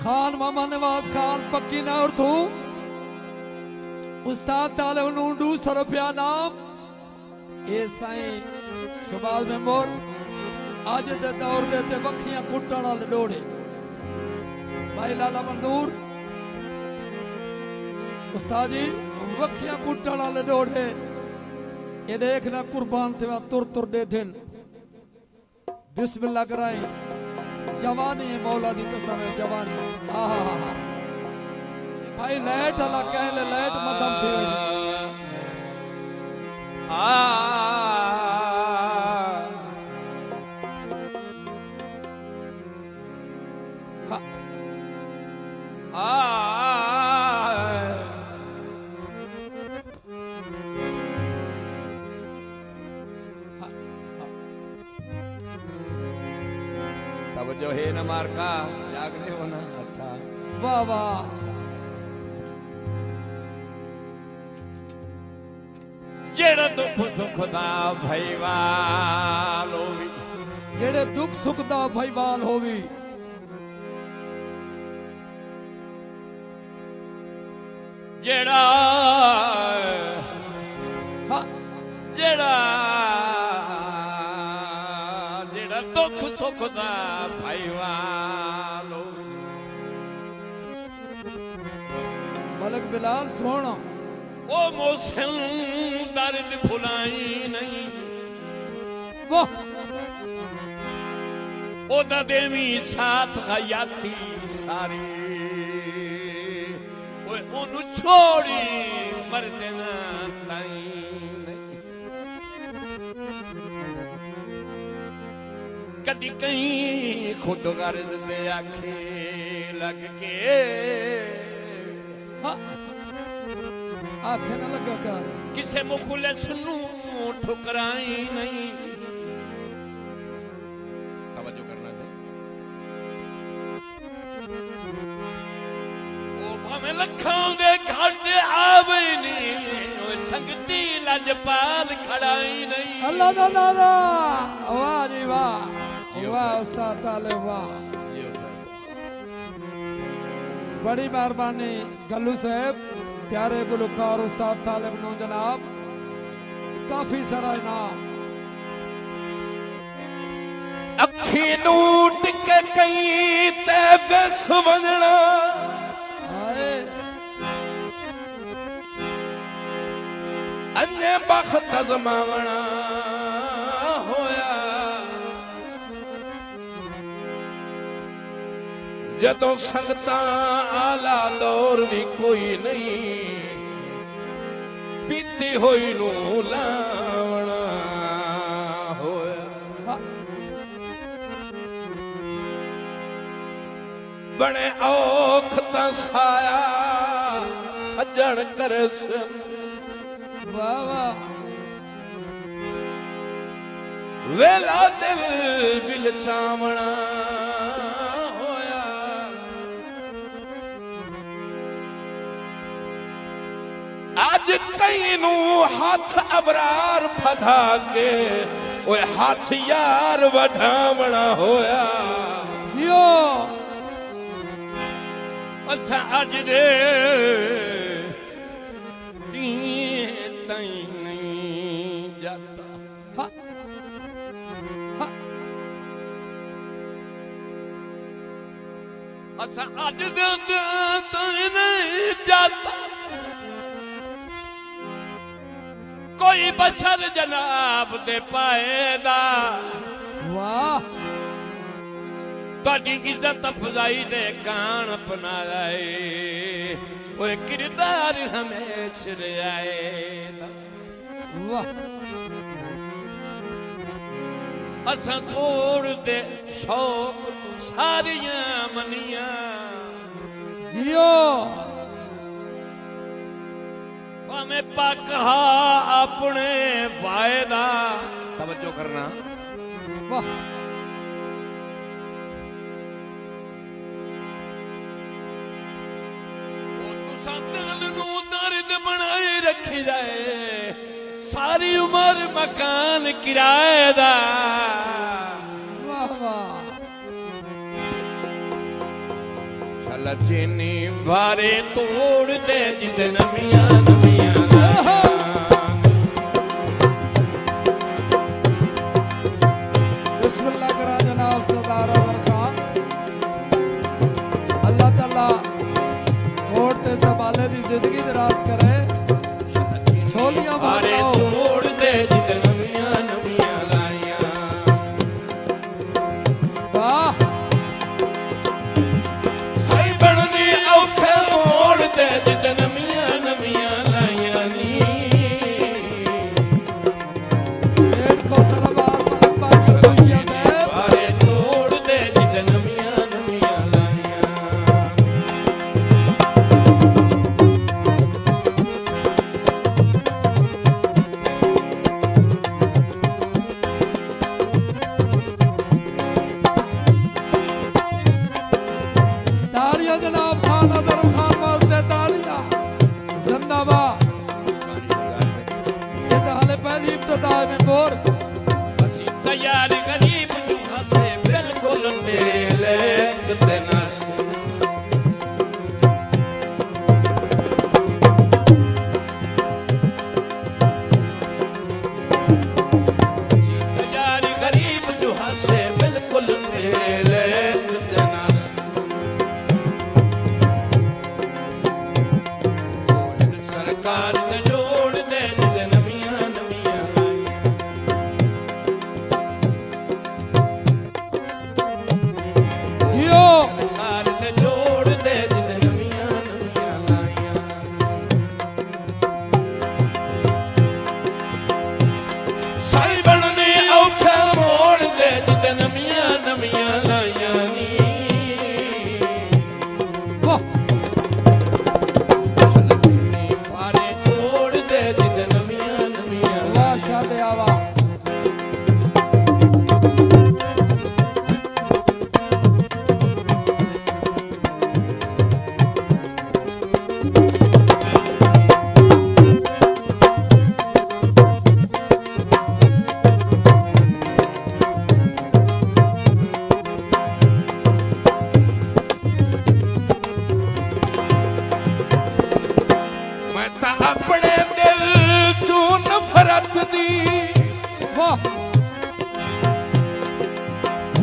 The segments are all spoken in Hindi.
खान मामा नवाज खान पक्की ना और तू उस्ताद ताले नूडू सरफिया नाम ए साईं शबाज में मोर आज दे दौर दे ते वखियां कुटण वाले डोड़े भाई लाला मंदूर उस्ताद जी वखियां कुटण वाले डोड़े ये देखना कुर्बान थे तुर तुर दे दिन बिस्मिल्लाह कराए जवानी है मौला दी कसम है जवानी आहा भाई लाइट अला कहले लाइट मदम थी तब जो है न मार का जाग रहे हो ना अच्छा वाह वाह जेड़ा दुख सुख दा भईवाल होवी जेड़े दुख सुख दा भईवाल होवी जेड़ा जेड़ा जेड़ा दुख सुख दा भईवाल होवी मलक बिलाल सोना ओ मोहसिन दर्द भुलाई नहीं वाह ओदा देवी साथ हयाती सारी ओए ओनु छोड़ी मर देना ताई कदी कहीं खुद गर्द दे आखे लग के आखे न लगा कर किसे मुखलिस नू ठुकराई नहीं तवज्जो करना से ओ भाਵੇਂ ਲੱਖਾਂ ਦੇ ਘਾਟ ਆਵੇ ਨਹੀਂ ਓ ਸੰਗਤੀ ਲਜਪਾਲ ਖੜਾਈ ਨਹੀਂ अल्लाह दा नारा वाह जी वाह वाह उस्ताद ताले वाह बड़ी मेहरबानी गल्लू साहब प्यारे गुलकार उस्ताद तालिब नो जनाब काफी सारा इनाम अखी नूट के कई ते समझना आए अन्य बख्त अजमावना होया जदों संगतां आला दौर भी कोई नहीं पीती होई नू लावना होया बने औख तां साया सज्जण करे वाह वाह वेला दिल बिल चावना आज कई नू हाथ अबरार फधा के ओए हाथ यार वढावना होया जियो असा अज दे तई नहीं जाता असा अज दे तई नहीं जाता कोई बसर जनाब दे पाएदा वाह ताड़ी इज्जत अफजाई दे कान अपनाया ओए किरदार हमेशा आएदा वाह असा तोड़ दे शौक सारियां मनियां जियो मैं पकहा अपने वायदा तवज्जो करना वाह तुसा दिल नू दर्द बनाए रखी जाए सारी उम्र मकान किराए दा वाह वाह ਜਿਨੀ ਵਾਰੇ ਤੋੜਦੇ ਜਿੰਦ ਨਵੀਆਂ ਨਵੀਆਂ ਲਾਈਆਂ बिस्मिल्लाह करा जनाब सरदार अजहर खान। अल्लाह ताला होड़ ते संभाले दी जिंदगी दराज करे। छोलियां ਵਾਰੇ मारो ਤੋੜਦੇ ਜਿੰਦ ਨਵੀਆਂ ਨਵੀਆਂ ਲਾਈਆਂ वाह ਸਹੀ ਬਣਨੀ ਔਖੇ ਮੋੜਦੇ ਜਿੰਦ ਨਵੀਆਂ ਨਵੀਆਂ ਲਾਈਆਂ ਨੀ सेठ को सलाबाद मलक बादशाह खुशियां साहब। ਵਾਰੇ ਤੋੜਦੇ ਜਿੰਦ ਨਵੀਆਂ ਨਵੀਆਂ ਲਾਈਆਂ तालियां जनाब खान अजहर खान वास्ते तालियां जिंदाबाद। ये तो हाले पहली इब्तदा में बोर ਅਸੀਂ ਤਿਆਰ ਗਰੀਬ ਨੂੰ ਹੱਸੇ ਬਿਲਕੁਲ ਮੇਰੇ ਲੈਕ ਤੇ ਨਸ ਤਿਆਰ ਗਰੀਬ ਨੂੰ ਹੱਸੇ ਬਿਲਕੁਲ ਮੇਰੇ ਲੈਕ ਤੇ ਨਸ ਸਰਕਾਰ ਤੇ ਜੋੜ ਦੇ ਜਿੰਦ ਨਵੀਆਂ ਨਵੀਆਂ ਲਾਈਆਂ जियो ਸਰਕਾਰ ਤੇ ਜੋੜ ਦੇ ਜਿੰਦ ਨਵੀਆਂ ਨਵੀਆਂ ਲਾਈਆਂ ਸਾਈ ਬਣਨੇ ਔਖੇ ਮੋੜ ਦੇ ਜਿੰਦ ਨਵੀਆਂ ਨਵੀਆਂ ਲਾਈਆਂ ਨੀ वाह ਵਾਰੇ ਤੋੜ ਦੇ ਜਿੰਦ ਨਵੀਆਂ ਨਵੀਆਂ वाह शादे आवा ਮੈਂ ਤਾਂ ਆਪਣੇ ਦਿਲ ਚੋਂ ਨਫ਼ਰਤ ਦੀ वाह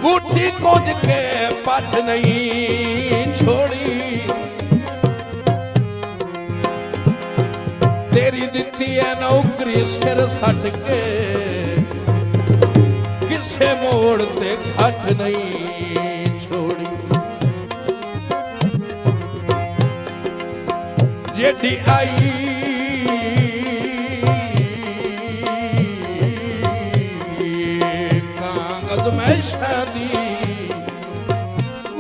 ਬੂਟੀ ਕੁਝ ਕੇ ਪੱਟ ਨਹੀਂ ਛੋੜੀ ਤੇਰੀ ਦਿੱਤੀ ਐ ਨੌਕਰੀ ਸਿਰ ਸੱਟ ਕੇ ਕਿਸੇ ਮੋੜ ਤੇ ਖੱਟ ਨਹੀਂ ਛੋੜੀ ਜਿਹੜੀ ਆਈ ਕਾਗਜ਼ ਮੈਂ ਸ਼ਾਦੀ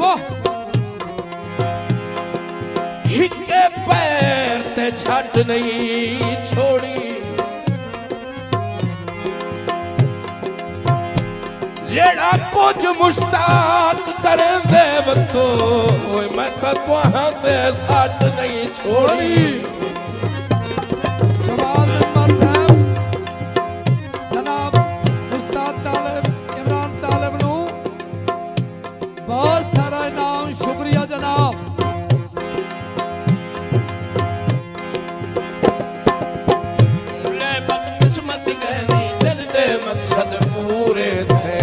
वाह ਹਿੱਕੇ ਪੈਰ ਤੇ ਛੱਡ ਨਹੀਂ ਛੋੜੀ ਜਿਹੜਾ ਕੁਝ ਮੁਸ਼ਤਾਕ ਕਰਨ ਦੇ ਵਤੋ ਓਏ ਮੈਂ ਤਾਂ ਤੁਹਾਂ ਤੇ ਸੱਟ ਨਹੀਂ ਛੋੜੀ शबाज मेंबर साहब जनाब उस्ताद तालिब इमरान तालिब नू बहुत सारा इनाम शुक्रिया जनाब। ਲੈ ਬਦਕਿਸਮਤ ਗਹਿਣੀ ਦਿਲ ਦੇ ਮਕਸਦ ਪੂਰੇ ਥੇ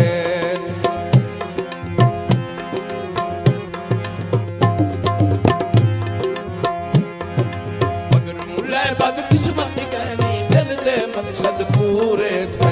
ਮਗਰ ਨੂੰ ਲੈ ਬਦਕਿਸਮਤ ਗਹਿਣੀ ਦਿਲ ਦੇ ਮਕਸਦ ਪੂਰੇ ਥੇ